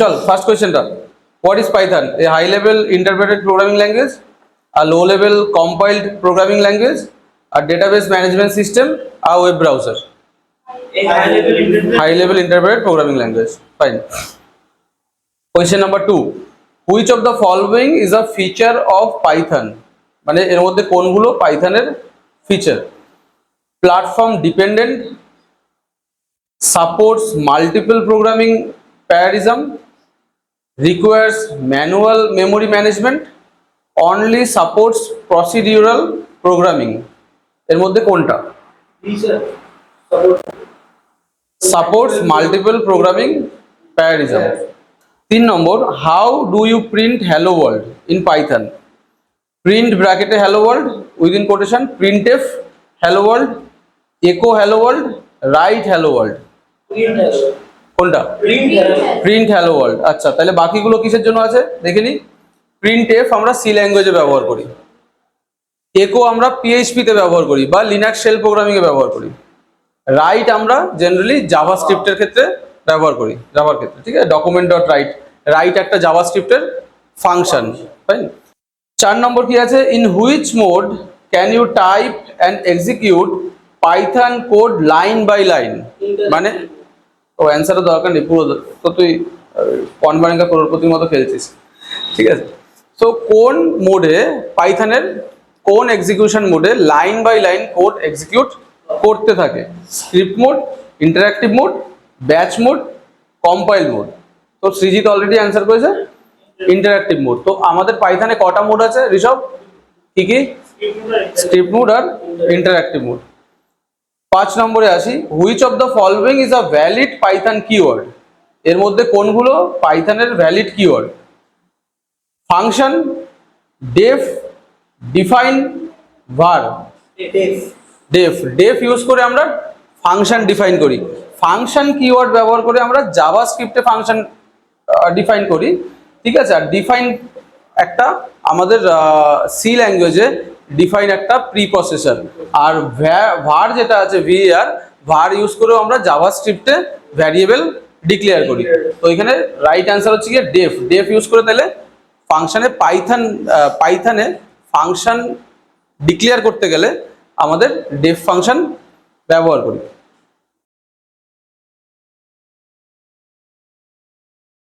চল ফার্স্ট কোয়েশ্চেনটা, what is Python? A high level interpreted programming language, আর low level compiled programming language, আর database management system, আর web browser? High level interpreted programming language, fine. Question number 2, which of the following is a feature of Python? মানে এর মধ্যে কোনগুলো পাইথনের ফিচার? Platform dependent, supports multiple programming paradigm, requires manual memory management, only supports procedural programming? এর মধ্যে কোনটা? supports multiple programming paradigm. 3 number, how do you print hello world in python? print bracket A hello world, within quotation printf hello world, echo hello world, write hello world? কোনটা? Print hello world. আচ্ছা, তাহলে বাকিগুলো কিসের জন্য আছে দেখে নি। Print F আমরা সি ল্যাঙ্গুয়েজে ব্যবহার করি, একো আমরা পিএইচপি তে ব্যবহার করি বা লিনাক্স শেল প্রোগ্রামিং এ ব্যবহার করি, রাইট আমরা জেনারেলি জাভা স্ক্রিপ্টের ক্ষেত্রে ব্যবহার করি, জাভার ক্ষেত্রে, ঠিক আছে। ডকুমেন্ট ডট রাইট, রাইট একটা জাভা স্ক্রিপ্টের ফাংশন, ফাইন। 4 নম্বর কি আছে, in which mode can you type and execute Python code line by line? মানে ও অ্যান্সারের দরকার নেই, পুরো তো তুই কনভারেন্সা করোড়পতির মতো খেলছিস, ঠিক আছে। সো কোন মোডে পাইথনের কোন এক্সিকিউশন মোডে line by line code execute করতে থাকে? Script mode, interactive mode, batch mode, compile mode? তো সৃজিত অলরেডি অ্যান্সার করেছে ইন্টারঅ্যাক্টিভ মোড। তো আমাদের পাইথনে কটা মোড আছে ঋষভ? কি কি? স্ক্রিপ্ট মোড আর ইন্টারঅ্যাক্টিভ মোড। 5 নম্বরে আসি, which of the following is a valid Python keyword? এর মধ্যে কোনগুলো পাইথনের valid keyword? Function, def, define, var? Def use করে আমরা ফাংশন ডিফাইন করি। ফাংশন কিওয়ার্ড ব্যবহার করে আমরা জাভা স্ক্রিপ্টে ফাংশন ডিফাইন করি, ঠিক আছে। আর ডিফাইন একটা আমাদের সি ল্যাঙ্গুয়েজে ডিফাইন একটা প্রি প্রসেসর। আর var যেটা আছে var ইউজ করেও আমরা জাভা স্ক্রিপ্টে ভ্যারিয়েবল ডিক্লেয়ার করি। তো এখানে রাইট অ্যান্সার হচ্ছে কি ডেফ ইউজ করে, তাহলে ফাংশনে পাইথনে ফাংশন ডিক্লেয়ার করতে গেলে আমাদের ডেফ ফাংশন ব্যবহার করি।